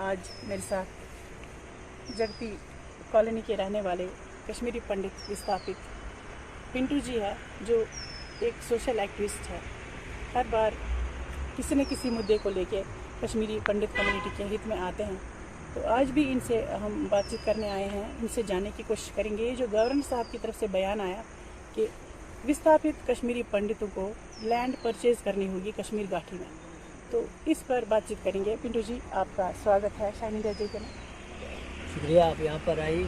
आज मेरे साथ जगती कॉलोनी के रहने वाले कश्मीरी पंडित विस्थापित पिंटू जी है, जो एक सोशल एक्टिविस्ट है। हर बार किसी न किसी मुद्दे को लेके कश्मीरी पंडित कम्युनिटी के हित में आते हैं। तो आज भी इनसे हम बातचीत करने आए हैं, इनसे जानने की कोशिश करेंगे। ये जो गवर्नर साहब की तरफ से बयान आया कि विस्थापित कश्मीरी पंडितों को लैंड परचेज करनी होगी कश्मीर घाटी में, तो इस पर बातचीत करेंगे। पिंटू जी, आपका स्वागत है शाइनिंग डे के में। शुक्रिया, आप यहाँ पर आई।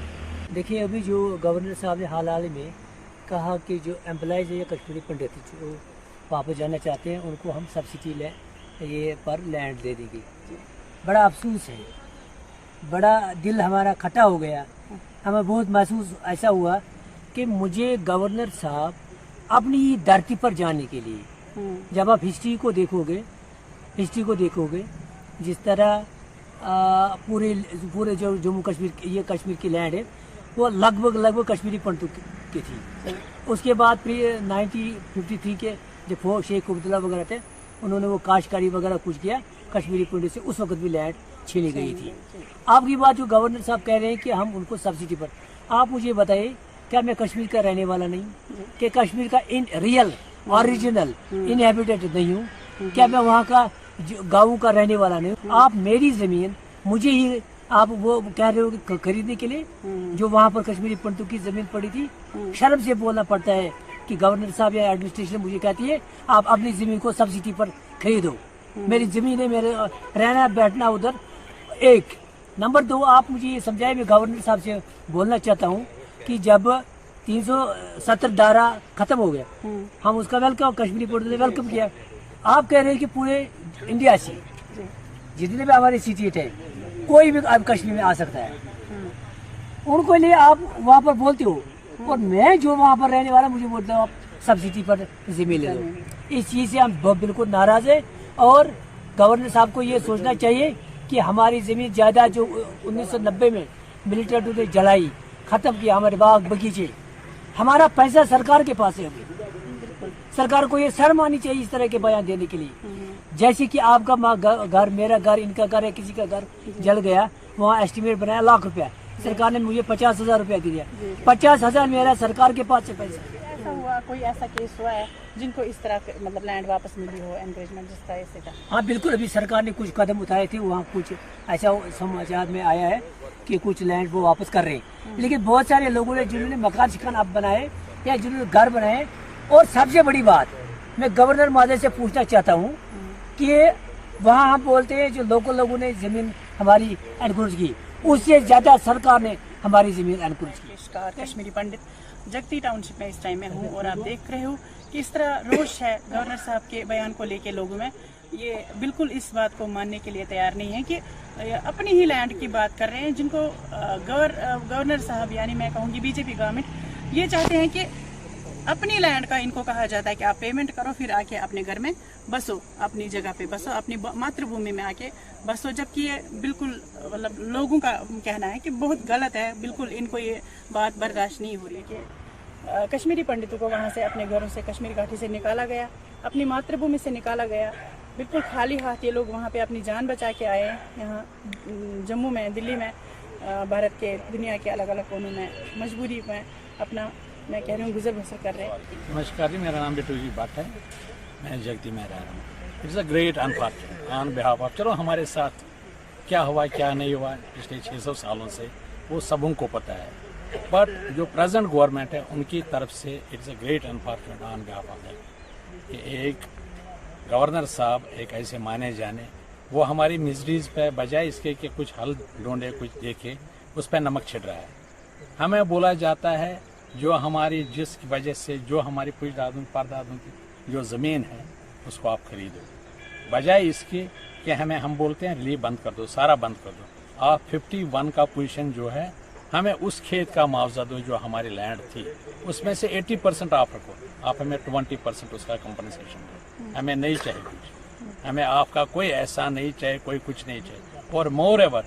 देखिए, अभी जो गवर्नर साहब ने हाल में कहा कि जो एम्प्लॉयज़ है या कश्मीरी पंडित जो वापस जाना चाहते हैं उनको हम सब्सिडी ये पर लैंड दे देंगे। बड़ा अफसोस है, बड़ा दिल हमारा खट्टा हो गया। हमें बहुत महसूस ऐसा हुआ कि मुझे गवर्नर साहब अपनी धरती पर जाने के लिए, जब आप हिस्ट्री को देखोगे जिस तरह पूरे जो जम्मू कश्मीर ये कश्मीर की लैंड है वो लगभग कश्मीरी पंडितों की थी। उसके बाद फिर 1953 के जब शेख अब्दुल्ला वगैरह थे, उन्होंने वो काश्तकारी वगैरह कुछ किया कश्मीरी पंडित से, उस वक्त भी लैंड छीनी गई थी। आपकी बात जो गवर्नर साहब कह रहे हैं कि हम उनको सब्सिडी पर, आप मुझे बताइए, क्या मैं कश्मीर का रहने वाला नहीं, कि कश्मीर का रियल ओरिजिनल इनहेबिटेड नहीं हूँ? क्या मैं वहाँ का गाँव का रहने वाला नहीं हूँ? आप मेरी जमीन मुझे ही आप वो कह रहे हो कि खरीदने के लिए, जो वहाँ पर कश्मीरी पंडितों की जमीन पड़ी थी। शर्म से बोलना पड़ता है कि गवर्नर साहब या एडमिनिस्ट्रेशन मुझे कहती है आप अपनी जमीन को सब्सिडी पर खरीदो। मेरी जमीन है, मेरे रहना बैठना उधर। एक नंबर 2, आप मुझे ये समझाए, मैं गवर्नर साहब से बोलना चाहता हूँ कि जब 370 धारा खत्म हो गया, हम उसका वेलकम कश्मीरी पंडित ने वेलकम किया। आप कह रहे हैं कि पूरे इंडिया से जितने भी हमारे सिटी है कोई भी अब कश्मीर में आ सकता है, उनको लिए आप वहाँ पर बोलते हो, और मैं जो वहाँ पर रहने वाला मुझे बोलता हूँ आप सब्सिडी पर जमीन ले लो। इस चीज़ से हम बिल्कुल नाराज है, और गवर्नर साहब को ये सोचना चाहिए कि हमारी जमीन जायदाद जो 1990 में मिलिट्री ने जलाई, खत्म किया, हमारे बाग बगीचे, हमारा पैसा सरकार के पास है। अभी सरकार को ये शर्म आनी चाहिए इस तरह के बयान देने के लिए। जैसे कि आपका घर, मेरा घर, इनका घर है, किसी का घर जल गया, वहाँ एस्टिमेट बनाया लाख रुपया, सरकार ने मुझे 50,000 रुपया दिया। 50,000 मेरा सरकार के पास से पैसा। ऐसा हुआ, कोई ऐसा केस हुआ है जिनको इस तरह मतलब लैंड वापस मिली हो, एनकरेजमेंट जिस तरह से था? हाँ बिल्कुल, अभी सरकार ने कुछ कदम उठाए थे, वहाँ कुछ ऐसा समाचार में आया है कि कुछ लैंड वो वापस कर रहे हैं। लेकिन बहुत सारे लोगों ने जिन्होंने मकान शिकान अब बनाए या जिन्होंने घर बनाए, और सबसे बड़ी बात मैं गवर्नर महोदय से पूछना चाहता हूँ कि वहाँ हम बोलते हैं जो लोकल लोगों ने जमीन हमारी एनक्रोच की, उससे ज्यादा सरकार ने हमारी जमीन एनक्रोच की। कश्मीरी पंडित जगती टाउनशिप में इस टाइम में हूँ, और आप देख रहे हो कि इस तरह रोष है गवर्नर साहब के बयान को लेके लोगों में। ये बिल्कुल इस बात को मानने के लिए तैयार नहीं है कि अपनी ही लैंड की बात कर रहे हैं, जिनको गवर्नर साहब यानी मैं कहूँगी बीजेपी गवर्नमेंट ये चाहते हैं कि अपनी लैंड का इनको कहा जाता है कि आप पेमेंट करो, फिर आके अपने घर में बसो, अपनी जगह पे बसो, अपनी मातृभूमि में आके बसो। जबकि ये बिल्कुल मतलब लोगों का कहना है कि बहुत गलत है, बिल्कुल इनको ये बात बर्दाश्त नहीं हो रही कि कश्मीरी पंडितों को वहाँ से अपने घरों से कश्मीर घाटी से निकाला गया, अपनी मातृभूमि से निकाला गया। बिल्कुल खाली हाथ ये लोग वहाँ पे अपनी जान बचा के आए हैं। यहाँ जम्मू में, दिल्ली में, भारत के दुनिया के अलग अलग कोनों में मजबूरी में अपना, मैं कह रही हूँ, गुजर बसर कर रहे हैं। नमस्कार जी, मेरा नाम बिट्टू जी भट्ट है, मैं जगती में रह रहा हूँ। It's a great unfortunate on behalf of, चलो हमारे साथ क्या हुआ क्या नहीं हुआ पिछले 600 सालों से वो सबों को पता है, बट जो प्रेजेंट गवर्नमेंट है उनकी तरफ से it's a great unfortunate on behalf of that कि एक गवर्नर साहब एक ऐसे माने जाने, वो हमारी मिजरीज पे बजाय इसके कि कुछ हल ढूंढे, कुछ देखे, उस पर नमक छिड़ रहा है। हमें बोला जाता है जो हमारी जिस वजह से जो हमारी पुछ दादों परदादों की जो ज़मीन है उसको आप खरीदो, बजाय इसके कि हम बोलते हैं रिलीफ बंद कर दो, सारा बंद कर दो। आप 51 का पोजीशन जो है हमें उस खेत का मुआवजा दो जो हमारी लैंड थी, उसमें से 80% आप रखो, आप हमें 20% उसका कंपनसेशन दो। हमें नहीं चाहिए कुछ, हमें आपका कोई ऐसा नहीं चाहिए, कोई कुछ नहीं चाहिए। और मोर एवर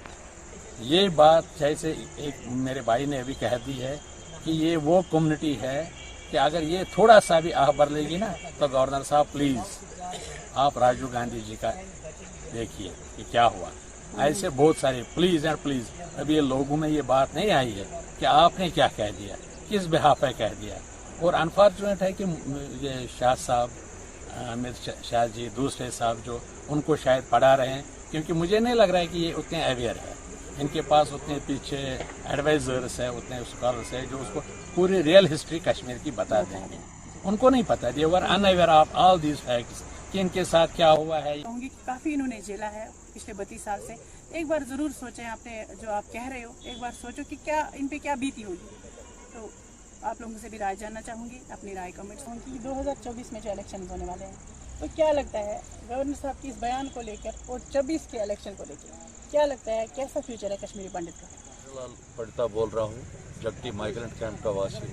ये बात जैसे एक मेरे भाई ने अभी कह दी है कि ये वो कम्युनिटी है कि अगर ये थोड़ा सा भी आह भर लेगी ना, तो गवर्नर साहब प्लीज़ आप राजीव गांधी जी का देखिए कि क्या हुआ। ऐसे बहुत सारे प्लीज एंड प्लीज। अभी लोगों में ये बात नहीं आई है कि आपने क्या कह दिया, किस बिहाफ पे कह दिया। और अनफॉर्चुनेट है कि ये शाह साहब, अमित शाह जी, दूसरे साहब जो उनको शायद पढ़ा रहे हैं, क्योंकि मुझे नहीं लग रहा है कि ये उतने अवेयर है। इनके पास उतने पीछे एडवाइजर्स है, उतने स्कॉलर्स है जो उसको पूरी रियल हिस्ट्री कश्मीर की बता देंगे। उनको नहीं पता, they were unaware of all these facts कि इनके साथ क्या हुआ है। कहूँगी कि काफ़ी इन्होंने झेला है पिछले 32 साल से। एक बार ज़रूर सोचें, आपने जो आप कह रहे हो, एक बार सोचो कि क्या इन पे क्या बीती होगी। तो आप लोगों से भी राय जानना चाहूँगी, अपनी राय कमेंट्स होंगी। 2024 में जो इलेक्शन होने वाले हैं, तो क्या लगता है गवर्नर साहब की इस बयान को लेकर और 24 के इलेक्शन को लेकर क्या लगता है, कैसा फ्यूचर है कश्मीरी पंडित का? लाल पंडिता बोल रहा हूँ, जगती माइग्रेंट कैंप का वासी।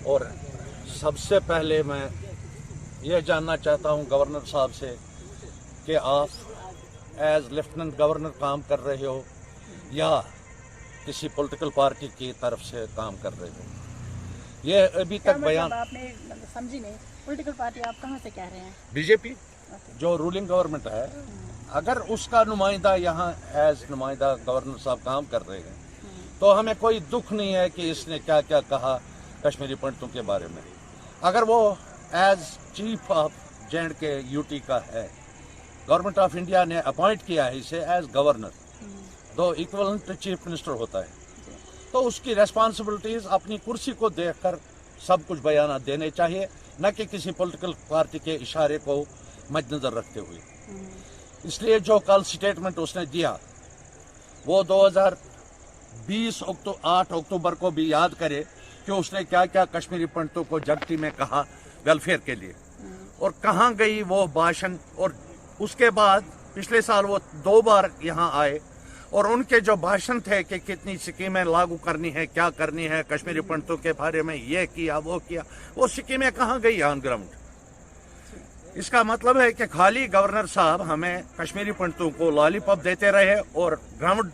और सबसे पहले मैं ये जानना चाहता हूँ गवर्नर साहब से कि आप एज लेफ्टिनेंट गवर्नर काम कर रहे हो या किसी पॉलिटिकल पार्टी की तरफ से काम कर रहे हो। ये अभी तक बयान आपने समझी नहीं, पॉलिटिकल पार्टी आप कहाँ से कह रहे हैं? बीजेपी जो रूलिंग गवर्नमेंट है, अगर उसका नुमाइंदा यहाँ एज नुमाइंदा गवर्नर साहब काम कर रहे हैं तो हमें कोई दुख नहीं है कि इसने क्या क्या कहा कश्मीरी पंडितों के बारे में। अगर वो as chief of J&K UT का है, गवर्नमेंट ऑफ इंडिया ने अपॉइंट किया है इसे एज गवर्नर, दो इक्विवेलेंट चीफ मिनिस्टर होता है, तो उसकी रेस्पॉन्सिबिलिटीज अपनी कुर्सी को देखकर सब कुछ बयान देने चाहिए, न कि किसी पॉलिटिकल पार्टी के इशारे को मद्देनजर रखते हुए। इसलिए जो कल स्टेटमेंट उसने दिया वो 2020 8 अक्टूबर को भी याद करे कि उसने क्या क्या कश्मीरी पंडितों को जगती में कहा वेलफेयर के लिए, और कहाँ गई वो भाषण। और उसके बाद पिछले साल वो 2 बार यहाँ आए और उनके जो भाषण थे कि कितनी स्कीमें लागू करनी है, क्या करनी है कश्मीरी पंडितों के बारे में, ये किया वो किया, वो स्कीमें कहाँ गई ऑन ग्राउंड। इसका मतलब है कि खाली गवर्नर साहब हमें कश्मीरी पंडितों को लॉलीपॉप देते रहे और ग्राउंड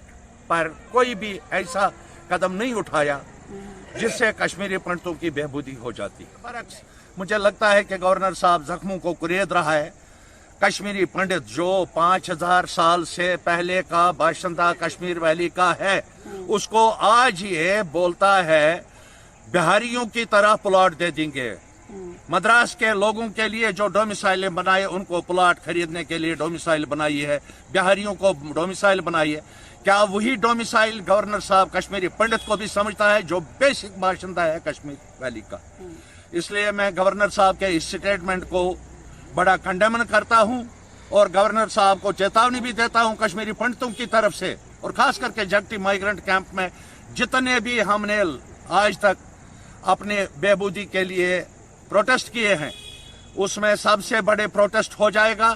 पर कोई भी ऐसा कदम नहीं उठाया जिससे कश्मीरी पंडितों की बेबूदी हो जाती। मुझे लगता है कि गवर्नर साहब जख्मों को कुरेद रहा है। कश्मीरी पंडित जो 5000 साल से पहले का बाशिंदा कश्मीर वैली का है, उसको आज ये बोलता है बिहारियों की तरह प्लॉट दे देंगे। मद्रास के लोगों के लिए जो डोमिसाइल बनाए उनको प्लॉट खरीदने के लिए डोमिसाइल बनाई है, बिहारियों को डोमिसाइल बनाई है। क्या वही डोमिसाइल गवर्नर साहब कश्मीरी पंडित को भी समझता है जो बेसिक बाशिंदा है कश्मीर वैली का? इसलिए मैं गवर्नर साहब के इस स्टेटमेंट को बड़ा कंडेमन करता हूं और गवर्नर साहब को चेतावनी भी देता हूं कश्मीरी पंडितों की तरफ से, और खास करके जगती माइग्रेंट कैंप में जितने भी हमने आज तक अपने बेबूदी के लिए प्रोटेस्ट किए हैं, उसमें सबसे बड़े प्रोटेस्ट हो जाएगा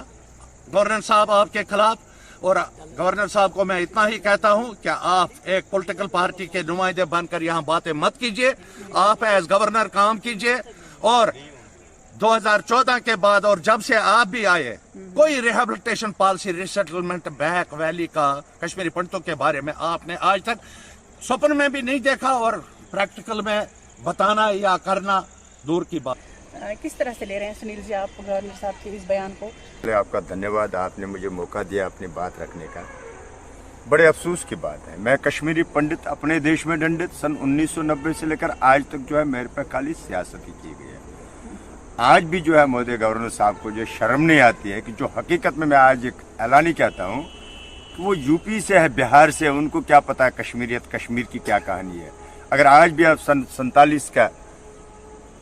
गवर्नर साहब आपके खिलाफ। और गवर्नर साहब को मैं इतना ही कहता हूं कि आप एक पॉलिटिकल पार्टी के नुमाइंदे बनकर यहां बातें मत कीजिए, आप एज गवर्नर काम कीजिए। और 2014 के बाद और जब से आप भी आए, कोई rehabilitation policy, resettlement back valley का कश्मीरी पंडितों के बारे में आपने आज तक स्वप्न में भी नहीं देखा, और प्रैक्टिकल में बताना या करना दूर की बात। किस तरह से ले रहे हैं सुनील जी आप गवर्नर साहब के इस बयान को? पहले आपका धन्यवाद, आपने मुझे मौका दिया अपनी बात रखने का। बड़े अफसोस की बात है, मैं कश्मीरी पंडित अपने देश में दंडित सन 1990 से लेकर आज तक जो है मेरे पे खाली सियासत ही की गई है। आज भी जो है महोदय गवर्नर साहब को जो शर्म नहीं आती है कि जो हकीकत में मैं आज एक ऐलानी कहता हूँ कि वो यूपी से है, बिहार से, उनको क्या पता है कश्मीरियत, कश्मीर की क्या कहानी है। अगर आज भी आप सन 47 का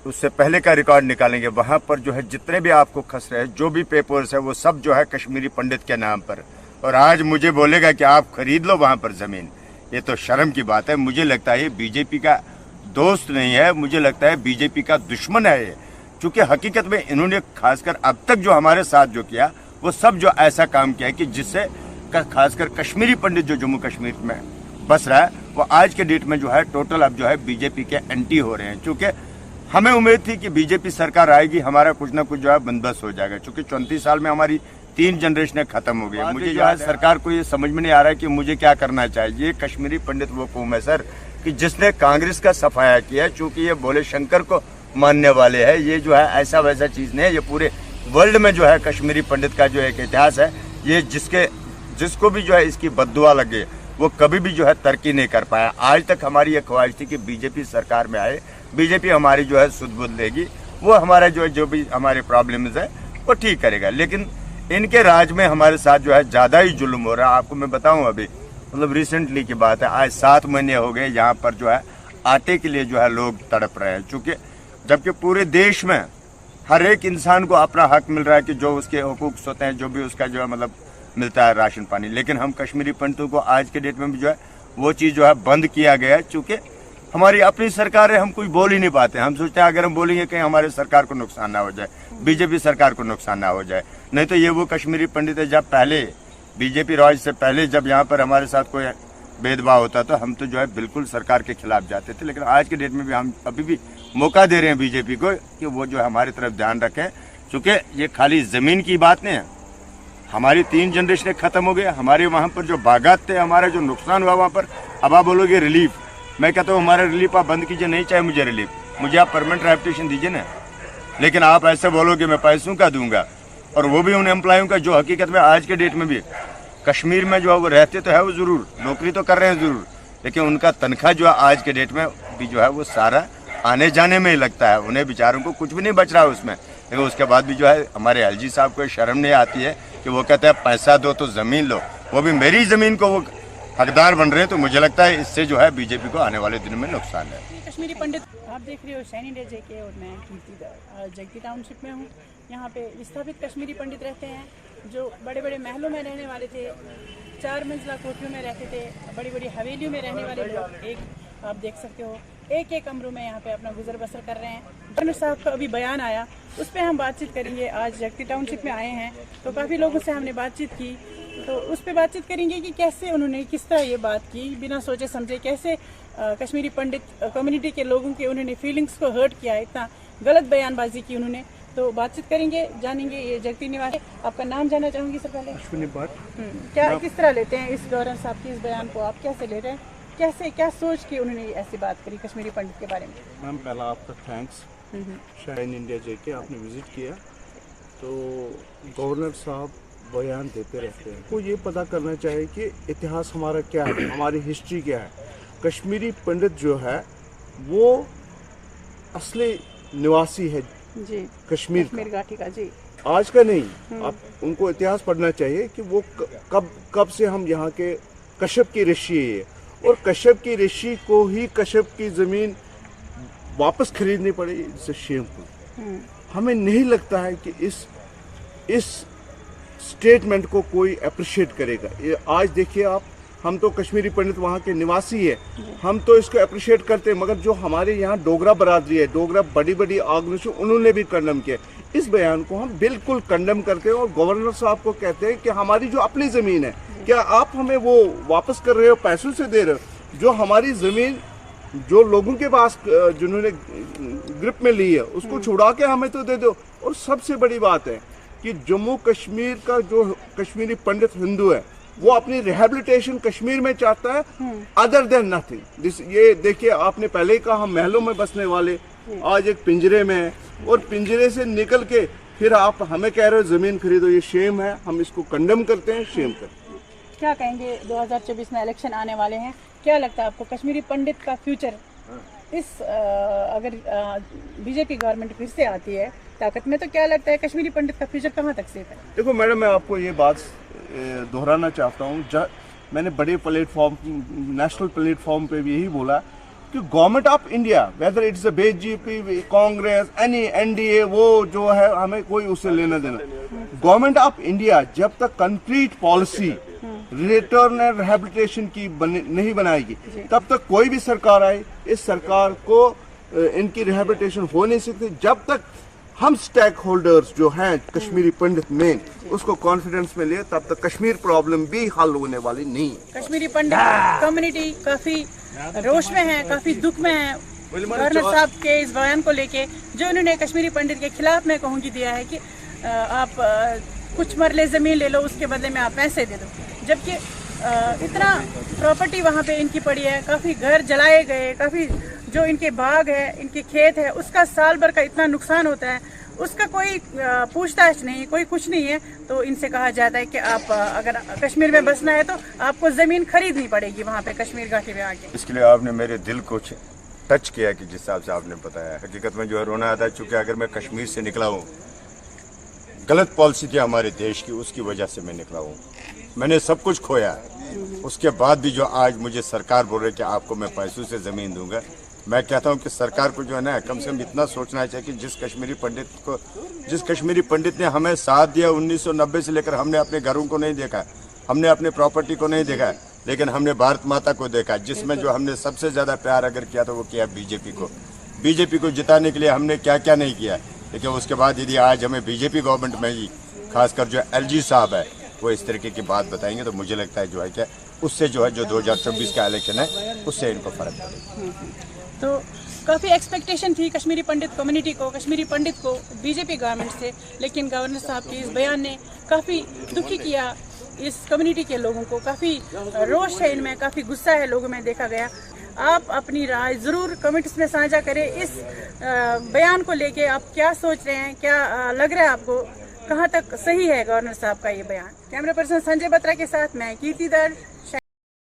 उससे पहले का रिकॉर्ड निकालेंगे, वहां पर जो है जितने भी आपको खसरे हैं, जो भी पेपर्स है, वो सब जो है कश्मीरी पंडित के नाम पर, और आज मुझे बोलेगा कि आप खरीद लो वहां पर जमीन। ये तो शर्म की बात है। मुझे लगता है ये बीजेपी का दोस्त नहीं है, मुझे लगता है बीजेपी का दुश्मन है ये, क्योंकि हकीकत में इन्होंने खासकर अब तक जो हमारे साथ जो किया वो सब जो ऐसा काम किया है कि जिससे खासकर कश्मीरी पंडित जो जम्मू कश्मीर में बस रहा है, वो आज के डेट में जो है टोटल अब जो है बीजेपी के एंटी हो रहे हैं। चूंकि हमें उम्मीद थी कि बीजेपी सरकार आएगी, हमारा कुछ ना कुछ जो है बंदोबस्त हो जाएगा, क्योंकि 34 साल में हमारी 3 जनरेशनें खत्म हो गई। मुझे जो है सरकार को ये समझ में नहीं आ रहा है कि मुझे क्या करना चाहिए। ये कश्मीरी पंडित वो कौम है सर कि जिसने कांग्रेस का सफाया किया, चूंकि ये भोले शंकर को मानने वाले हैं। ये जो है ऐसा वैसा चीज नहीं है, ये पूरे वर्ल्ड में जो है कश्मीरी पंडित का जो एक इतिहास है, ये जिसको भी जो है इसकी बद्दुआ लगे वो कभी भी जो है तरक्की नहीं कर पाया। आज तक हमारी ये ख्वाहिश थी कि बीजेपी सरकार में आए, बीजेपी हमारी जो है सुध बुध लेगी, वो हमारा जो भी हमारे प्रॉब्लम्स है वो ठीक करेगा। लेकिन इनके राज में हमारे साथ जो है ज़्यादा ही जुल्म हो रहा है। आपको मैं बताऊं, अभी मतलब रिसेंटली की बात है, आज 7 महीने हो गए यहाँ पर जो है आटे के लिए जो है लोग तड़प रहे हैं, चूँकि जबकि पूरे देश में हर एक इंसान को अपना हक मिल रहा है कि जो उसके हुकूक होते हैं, जो भी उसका जो है मतलब मिलता है राशन पानी। लेकिन हम कश्मीरी पंडितों को आज के डेट में भी जो है वो चीज़ जो है बंद किया गया है, चूँकि हमारी अपनी सरकार है, हम कुछ बोल ही नहीं पाते। हम सोचते हैं अगर हम बोलेंगे कहीं हमारे सरकार को नुकसान ना हो जाए, बीजेपी सरकार को नुकसान ना हो जाए। नहीं तो ये वो कश्मीरी पंडित है, जब पहले बीजेपी राज से पहले जब यहाँ पर हमारे साथ कोई भेदभाव होता तो हम तो जो है बिल्कुल सरकार के खिलाफ जाते थे। लेकिन आज के डेट में भी हम अभी भी मौका दे रहे हैं बीजेपी को कि वो जो है हमारी तरफ ध्यान रखें, क्योंकि ये खाली ज़मीन की बात नहीं है। हमारी 3 जनरेशन खत्म हो गए, हमारे वहाँ पर जो बागात थे, हमारा जो नुकसान हुआ वहाँ पर। अब आप बोलोगे रिलीफ, मैं कहता हूँ हमारा रिलीफ आप बंद कीजिए, नहीं चाहिए मुझे रिलीफ, मुझे आप परमानेंट रेपुटेशन दीजिए ना। लेकिन आप ऐसे बोलोगे मैं पैसों का दूंगा, और वो भी उन एम्प्लॉयों का जो हकीकत में आज के डेट में भी कश्मीर में जो है वो रहते तो है, वो ज़रूर नौकरी तो कर रहे हैं ज़रूर, लेकिन उनका तनख्वाह जो है आज के डेट में भी जो है वो सारा आने जाने में ही लगता है। उन्हें बेचारों को कुछ भी नहीं बच रहा है उसमें। लेकिन उसके बाद भी जो है हमारे एलजी साहब को शर्म नहीं आती है कि वो कहते हैं पैसा दो तो ज़मीन लो, वो भी मेरी ज़मीन को वो हकदार बन रहे हैं। तो मुझे लगता है इससे जो है बीजेपी को आने वाले दिनों में नुकसान है। कश्मीरी पंडित आप देख रहे हो शैनी डे जेके, और मैं जगती टाउनशिप में हूँ। यहाँ पे विस्थापित कश्मीरी पंडित रहते हैं जो बड़े बड़े महलों में रहने वाले थे, 4 मंजिला कोठरियों में रहते थे, बड़ी बड़ी हवेलियों में रहने वाले लोग एक आप देख सकते हो एक कमरों में यहाँ पे अपना गुजर बसर कर रहे हैं। गवर्नर साहब का अभी बयान आया, उस पर हम बातचीत करेंगे। आज जगती टाउनशिप में आए हैं तो काफ़ी लोगों से हमने बातचीत की, तो उस पर बातचीत करेंगे कि कैसे उन्होंने किस तरह ये बात की बिना सोचे समझे, कैसे कश्मीरी पंडित कम्युनिटी के लोगों के उन्होंने फीलिंग्स को हर्ट किया, इतना गलत बयानबाजी की उन्होंने। तो बातचीत करेंगे, जानेंगे। ये जगती निवासी, आपका नाम जानना चाहूँगी सर पहले। अश्विनी भट्ट। क्या किस तरह लेते हैं इस गवर्नर साहब के इस बयान को, आप कैसे ले रहे हैं, कैसे क्या सोच के उन्होंने ऐसी बात करी कश्मीरी पंडित के बारे में? मैम पहला आपका थैंक्स, शाइन इंडिया जेके आपने विजिट किया। तो गवर्नर साहब बयान देते रहते हैं, को ये पता करना चाहिए कि इतिहास हमारा क्या है, हमारी हिस्ट्री क्या है। कश्मीरी पंडित जो है वो असली निवासी है जी कश्मीर घाटी का, जी आज का नहीं। आप उनको इतिहास पढ़ना चाहिए कि वो कब से हम यहाँ के कश्यप की ऋषि है, और कश्यप की ऋषि को ही कश्यप की ज़मीन वापस खरीदनी पड़ी। इससे शेमफुल। हमें नहीं लगता है कि इस स्टेटमेंट को कोई अप्रिशिएट करेगा। ये आज देखिए आप, हम तो कश्मीरी पंडित वहाँ के निवासी है, हम तो इसको अप्रिशिएट करते हैं, मगर जो हमारे यहाँ डोगरा बरादरी है, डोगरा बड़ी बड़ी ऑर्गेनाइजेशन, उन्होंने भी कंडम किया। इस बयान को हम बिल्कुल कंडम करते हैं और गवर्नर साहब को कहते हैं कि हमारी जो अपनी ज़मीन है, क्या आप हमें वो वापस कर रहे हो, पैसों से दे रहे हो? जो हमारी ज़मीन जो लोगों के पास जिन्होंने ग्रिप में ली है उसको छुड़ा के हमें तो दे दो। और सबसे बड़ी बात है कि जम्मू कश्मीर का जो कश्मीरी पंडित हिंदू है वो अपनी रिहेबिलिटेशन कश्मीर में चाहता है, अदर देन नथिंग। ये देखिए, आपने पहले ही कहा हम महलों में बसने वाले, आज एक पिंजरे में है, और पिंजरे से निकल के फिर आप हमें कह रहे हो जमीन खरीदो। ये शेम है, हम इसको कंडेम करते हैं, शेम करते हैं। क्या कहेंगे, 2024 में इलेक्शन आने वाले हैं, क्या लगता है आपको कश्मीरी पंडित का फ्यूचर इस अगर बीजेपी गवर्नमेंट फिर से आती है ताकत में, तो क्या लगता है कश्मीरी पंडित का फ्यूचर कहाँ तक सेफ है? देखो मैडम, मैं आपको ये बात दोहराना चाहता हूँ। मैंने बड़े प्लेटफॉर्म, नेशनल प्लेटफॉर्म पे भी यही बोला कि government of India, whether it's a BJP, Congress, any NDA, वो जो है हमें कोई उससे लेना देना। गवर्नमेंट ऑफ इंडिया जब तक concrete policy return and rehabilitation की नहीं बनाएगी, तब तक कोई भी सरकार आए, इस सरकार को इनकी रिहेबिलिटेशन हो नहीं सकती जब तक हम स्टेक होल्डर्स जो हैं कश्मीरी पंडित मेन उसको कॉन्फिडेंस में लिए, तब तक कश्मीर प्रॉब्लम भी हल होने वाली नहीं। कश्मीरी पंडित कम्युनिटी काफी रोष में है, काफी दुख में है गवर्नर साहब के इस बयान को लेके, जो उन्होंने कश्मीरी पंडित के खिलाफ मैं कहूँगी दिया है कि आप कुछ मरले जमीन ले लो, उसके बदले में आप पैसे दे दो। जबकि इतना प्रॉपर्टी वहाँ पे इनकी पड़ी है, काफ़ी घर जलाए गए, काफ़ी जो इनके बाग है, इनके खेत है, उसका साल भर का इतना नुकसान होता है, اس کا کوئی پوچھتاچھ نہیں, کوئی کچھ نہیں ہے. تو ان سے کہا جاتا ہے کہ آپ اگر کشمیر میں بسنا ہے تو آپ کو زمین خریدنی پڑے گی وہاں پہ کشمیر گھاٹی میں آ کے. اس کے لیے آپ نے میرے دل کو ٹچ کیا کہ جس حساب سے آپ نے بتایا. حقیقت میں جو ہے رونا آتا ہے, چونکہ اگر میں کشمیر سے نکلا ہوں, غلط پالیسی تھی ہمارے دیش کی, اس کی وجہ سے میں نکلا ہوں. میں نے سب کچھ کھویا, اس کے بعد بھی جو آج مجھے سرکار بول رہے کہ آپ کو میں پیسوں سے زمین دوں گا, میں کہتا ہوں کہ سرکار کو جو ہے نا کم سے کم اتنا سوچنا چاہیے کہ جس کشمیری پنڈت نے ہمیں ساتھ دیا 1990 سے لے کر, ہم نے اپنے گھروں کو نہیں دیکھا, ہم نے اپنے پراپرٹی کو نہیں دیکھا, لیکن ہم نے بھارت ماتا کو دیکھا, جس میں جو ہم نے سب سے زیادہ پیار اگر کیا تو وہ کیا بی جے پی کو جتانے کے لیے ہم نے کیا کیا نہیں کیا. لیکن اس کے بعد یدی آج ہمیں بی جے پی گورنمنٹ میں ہی خاص کر جو ایل جی صاحب ہے وہ اس طریقے کی بات بتائیں گے, تو مجھے لگتا ہے جو ہے کہ اس سے جو ہے جو 2024 کا الیکشن ہے اس سے ان کو فرق پڑے گا. تو کافی ایکسپیکٹیشن تھی کشمیری پنڈت کمیونٹی کو, کشمیری پنڈت کو بی جے پی گورنمنٹ سے, لیکن گورنر صاحب کے اس بیان نے کافی دکھی کیا اس کمیونٹی کے لوگوں کو. کافی روش ہے ان میں, کافی غصہ ہے لوگوں میں دیکھا گیا. آپ اپنی رائے ضرور کمنٹس میں ساجھا کریں اس بیان کو لے کے. آپ کیا سوچ رہے ہیں, کیا لگ رہا ہے آپ کو, کہاں تک صحیح ہے گورنر صاحب کا یہ بیان. کیمرہ پرسن سنجے بترا کے ساتھ میں کیرتی در.